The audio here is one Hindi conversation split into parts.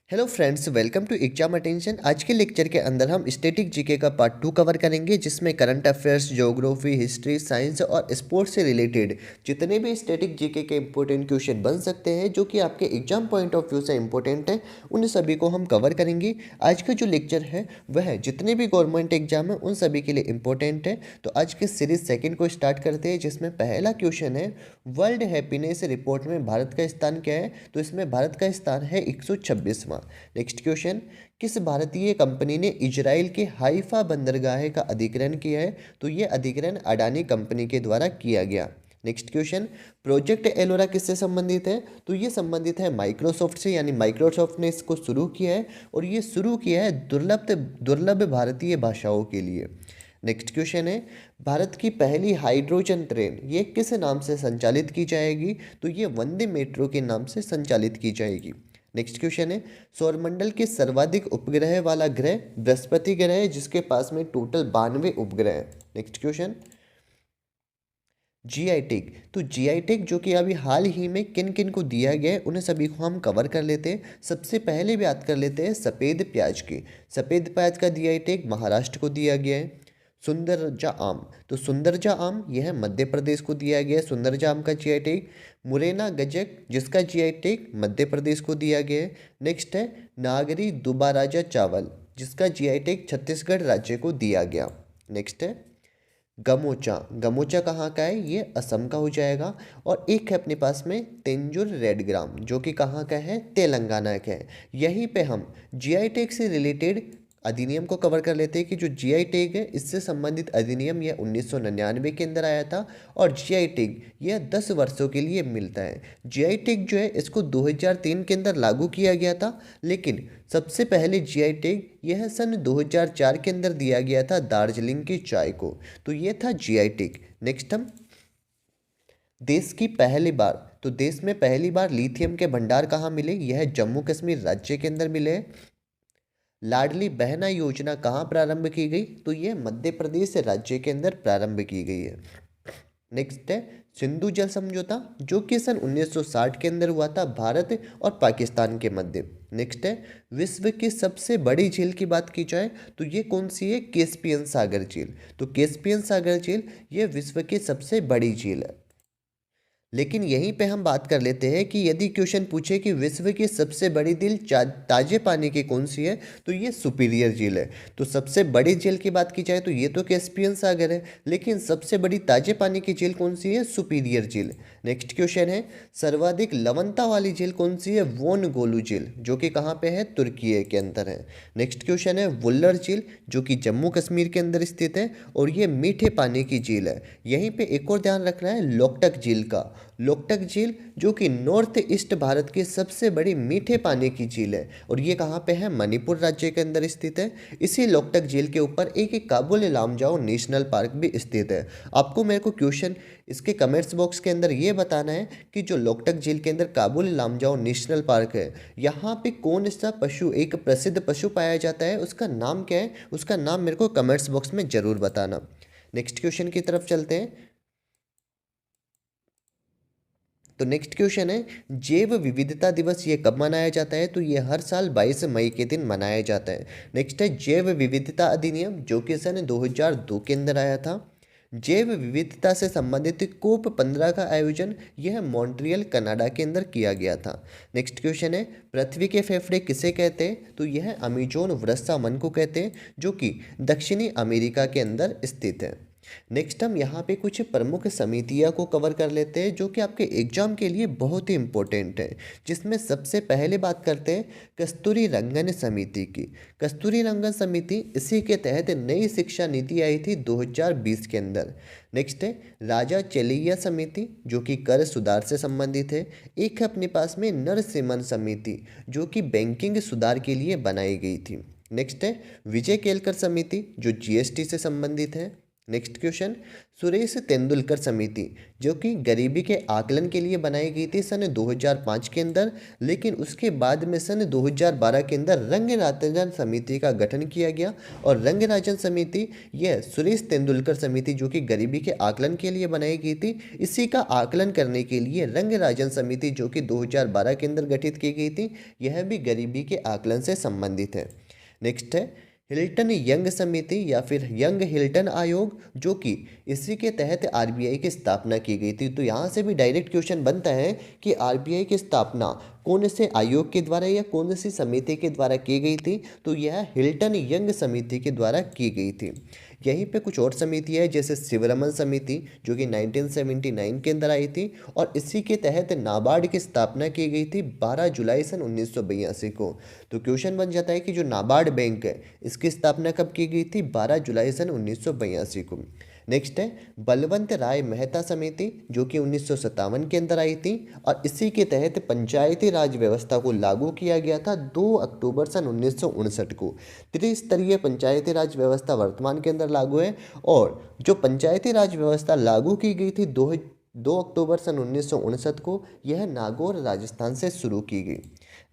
Hello friends, welcome to exam attention. आज के लेक्चर के अंदर हम स्टैटिक जीके का पार्ट 2 कवर करेंगे, जिसमें current affairs, geography, history, science और स्पोर्ट्स से रिलेटेड जितने भी स्टैटिक जीके के इंपॉर्टेंट क्वेश्चन बन सकते हैं, जो कि आपके एग्जाम पॉइंट ऑफ व्यू से इंपॉर्टेंट है, उन सभी को हम कवर करेंगे। आज का जो लेक्चर है वह जितने भी गवर्नमेंट एग्जाम है उन सभी के लिए इंपॉर्टेंट है। तो आज के सीरीज सेकेंड को स्टार्ट करते हैं, जिसमें पहला क्वेश्चन है वर्ल्ड हैप्पीनेस रिपोर्ट में भारत का स्थान क्या है। तो इसमें भारत का स्थान है 126वां। नेक्स्ट क्वेश्चन, किस भारतीय कंपनी ने इजराइल के हाइफा बंदरगाह का अधिग्रहण किया है। तो ये अधिग्रहण अडानी कंपनी के द्वारा किया गया। नेक्स्ट क्वेश्चन, प्रोजेक्ट एलोरा किससे संबंधित है। तो ये संबंधित है माइक्रोसॉफ्ट से, यानी माइक्रोसॉफ्ट ने इसको शुरू किया है और ये शुरू किया है दुर्लभ भारतीय भाषाओं के लिए। नेक्स्ट क्वेश्चन है, भारत की पहली हाइड्रोजन ट्रेन ये किस नाम से संचालित की जाएगी। तो ये वंदे मेट्रो के नाम से संचालित की जाएगी। नेक्स्ट क्वेश्चन है, सौरमंडल के सर्वाधिक उपग्रह वाला ग्रह बृहस्पति ग्रह है, जिसके पास में टोटल 92 उपग्रह है। Next question, GI tag. तो जीआई टैग जो कि अभी हाल ही में किन किन को दिया गया है, उन्हें सभी को हम कवर कर लेते हैं। सबसे पहले बात कर लेते हैं सफ़ेद प्याज की। सफ़ेद प्याज का जीआई टैग महाराष्ट्र को दिया गया है। सुंदरजा आम, तो सुंदरजा आम यह मध्य प्रदेश को दिया गया है, सुंदरजा आम का जीआई टैग। मुरैना गजक, जिसका जीआई टैग मध्य प्रदेश को दिया गया है। नेक्स्ट है नागरी दुबाराजा चावल, जिसका जीआई टैग छत्तीसगढ़ राज्य को दिया गया। नेक्स्ट है गमोचा। गमोचा कहाँ का है, ये असम का हो जाएगा। और एक है अपने पास में तेंजुर रेड ग्राम, जो कि कहाँ का है, तेलंगाना का है। यहीं पे हम जीआई टैग से रिलेटेड अधिनियम को कवर कर लेते हैं कि जो जीआई टैग है इससे संबंधित अधिनियम यह 1999 के अंदर आया था और जीआई टैग यह 10 वर्षों के लिए मिलता है। जीआई टैग जो है इसको 2003 के अंदर लागू किया गया था, लेकिन सबसे पहले जीआई टैग यह सन 2004 के अंदर दिया गया था दार्जिलिंग की चाय को। तो यह था जीआई टैग। नेक्स्ट हम देश की पहली बार, तो देश में पहली बार लिथियम के भंडार कहाँ मिले, यह जम्मू कश्मीर राज्य के अंदर मिले। लाडली बहना योजना कहाँ प्रारंभ की गई, तो ये मध्य प्रदेश राज्य के अंदर प्रारंभ की गई है। नेक्स्ट है सिंधु जल समझौता, जो कि सन 1960 के अंदर हुआ था भारत और पाकिस्तान के मध्य। नेक्स्ट है विश्व की सबसे बड़ी झील की बात की जाए तो ये कौन सी है, कैस्पियन सागर झील। तो कैस्पियन सागर झील ये विश्व की सबसे बड़ी झील है। लेकिन यहीं पे हम बात कर लेते हैं कि यदि क्वेश्चन पूछे कि विश्व की सबसे बड़ी झील ताजे पानी की कौन सी है, तो ये सुपीरियर झील है। तो सबसे बड़ी झील की बात की जाए तो ये तो कैस्पियन सागर है, लेकिन सबसे बड़ी ताजे पानी की झील कौन सी है, सुपीरियर झील। नेक्स्ट क्वेश्चन है सर्वाधिक लवणता वाली झील कौन सी है, वोन गोलू झील, जो कि कहाँ पे है, तुर्की के अंदर है। नेक्स्ट क्वेश्चन है वुल्लर झील, जो कि जम्मू कश्मीर के अंदर स्थित है और ये मीठे पानी की झील है। यहीं पे एक और ध्यान रखना है लोकटक झील का। लोकटक झील जो कि नॉर्थ ईस्ट भारत की सबसे बड़ी मीठे पानी की झील है और ये कहाँ पे है, मणिपुर राज्य के अंदर स्थित है। इसी लोकटक झील के ऊपर एक काबुल लामजाओ नेशनल पार्क भी स्थित है। आपको मेरे को क्वेश्चन इसके कमेंट्स बॉक्स के अंदर ये बताना है कि जो लोकटक झील के अंदर काबुल लामजाओ नेशनल पार्क है, यहाँ पे कौन सा पशु, एक प्रसिद्ध पशु पाया जाता है, उसका नाम क्या है, उसका नाम मेरे को कमेंट्स बॉक्स में जरूर बताना। नेक्स्ट क्वेश्चन की तरफ चलते हैं। तो नेक्स्ट क्वेश्चन है जैव विविधता दिवस ये कब मनाया जाता है। तो ये हर साल 22 मई के दिन मनाया जाता है। नेक्स्ट है जैव विविधता अधिनियम, जो कि सन 2002 के अंदर आया था। जैव विविधता से संबंधित कोप 15 का आयोजन यह मॉन्ट्रियल कनाडा के अंदर किया गया था। नेक्स्ट क्वेश्चन है पृथ्वी के फेफड़े किसे कहते हैं। तो यह अमेजोन वर्षा वन को कहते हैं, जो कि दक्षिणी अमेरिका के अंदर स्थित है। नेक्स्ट हम यहाँ पे कुछ प्रमुख समितियाँ को कवर कर लेते हैं, जो कि आपके एग्जाम के लिए बहुत ही इम्पोर्टेंट है। जिसमें सबसे पहले बात करते हैं कस्तूरी रंगन समिति की। कस्तूरी रंगन समिति इसी के तहत नई शिक्षा नीति आई थी 2020 के अंदर। नेक्स्ट है राजा चेलैया समिति, जो कि कर सुधार से संबंधित है। एक है अपने पास में नरसिम्हन समिति, जो कि बैंकिंग सुधार के लिए बनाई गई थी। नेक्स्ट है विजय केलकर समिति, जो जीएसटी से संबंधित है। नेक्स्ट क्वेश्चन, सुरेश तेंदुलकर समिति जो कि गरीबी के आकलन के लिए बनाई गई थी सन 2005 के अंदर, लेकिन उसके बाद में सन 2012 के अंदर रंगराजन समिति का गठन किया गया। और रंगराजन समिति यह सुरेश तेंदुलकर समिति जो कि गरीबी के आकलन के लिए बनाई गई थी, इसी का आकलन करने के लिए रंगराजन समिति जो कि 2012 के अंदर गठित की गई थी, यह भी गरीबी के आकलन से संबंधित है। नेक्स्ट है हिल्टन यंग समिति या फिर यंग हिल्टन आयोग जो कि इसी के तहत आरबीआई की स्थापना की गई थी। तो यहाँ से भी डायरेक्ट क्वेश्चन बनता है कि आरबीआई की स्थापना कौन से आयोग के द्वारा या कौन सी समिति के द्वारा की गई थी, तो यह हिल्टन यंग समिति के द्वारा की गई थी। यहीं पे कुछ और समितियाँ हैं जैसे शिवरमन समिति जो कि 1979 के अंदर आई थी, और इसी के तहत नाबार्ड की स्थापना की गई थी 12 जुलाई सन 1982 को। तो क्वेश्चन बन जाता है कि जो नाबार्ड बैंक है इसकी स्थापना कब की गई थी, 12 जुलाई सन 1982 को। नेक्स्ट है बलवंत राय मेहता समिति जो कि 1957 के अंदर आई थी, और इसी के तहत पंचायती राज व्यवस्था को लागू किया गया था 2 अक्टूबर सन 1959 को। त्रिस्तरीय पंचायती राज व्यवस्था वर्तमान के अंदर लागू है, और जो पंचायती राज व्यवस्था लागू की गई थी 2 अक्टूबर सन 1959 को, यह नागौर राजस्थान से शुरू की गई।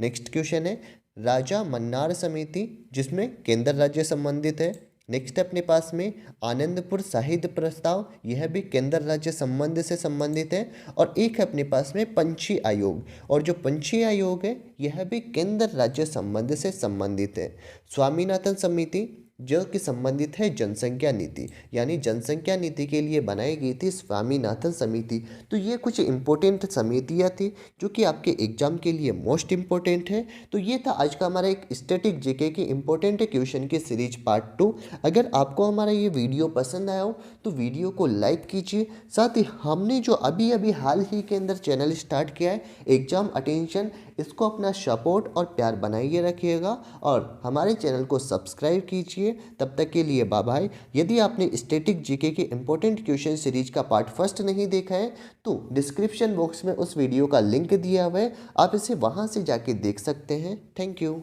नेक्स्ट क्वेश्चन है राजा मन्नार समिति जिसमें केंद्र राज्य संबंधित है। नेक्स्ट अपने पास में आनंदपुर साहित्य प्रस्ताव, यह भी केंद्र राज्य संबंध से संबंधित है। और एक है अपने पास में पंछी आयोग, और जो पंछी आयोग है यह भी केंद्र राज्य संबंध से संबंधित है। स्वामीनाथन समिति जो कि संबंधित है जनसंख्या नीति, यानी जनसंख्या नीति के लिए बनाई गई थी स्वामीनाथन समिति। तो ये कुछ इंपॉर्टेंट समितियाँ थी जो कि आपके एग्जाम के लिए मोस्ट इम्पोर्टेंट है। तो ये था आज का हमारा एक स्टैटिक जीके की इंपॉर्टेंट क्वेश्चन की सीरीज पार्ट 2। अगर आपको हमारा ये वीडियो पसंद आया हो तो वीडियो को लाइक कीजिए। साथ ही हमने जो अभी अभी हाल ही के अंदर चैनल स्टार्ट किया है एग्जाम अटेंशन, इसको अपना सपोर्ट और प्यार बनाइए रखिएगा, और हमारे चैनल को सब्सक्राइब कीजिए। तब तक के लिए बाय बाय। यदि आपने स्टैटिक जीके के इंपॉर्टेंट क्वेश्चन सीरीज का पार्ट फर्स्ट नहीं देखा है तो डिस्क्रिप्शन बॉक्स में उस वीडियो का लिंक दिया हुआ है, आप इसे वहां से जाके देख सकते हैं। Thank you.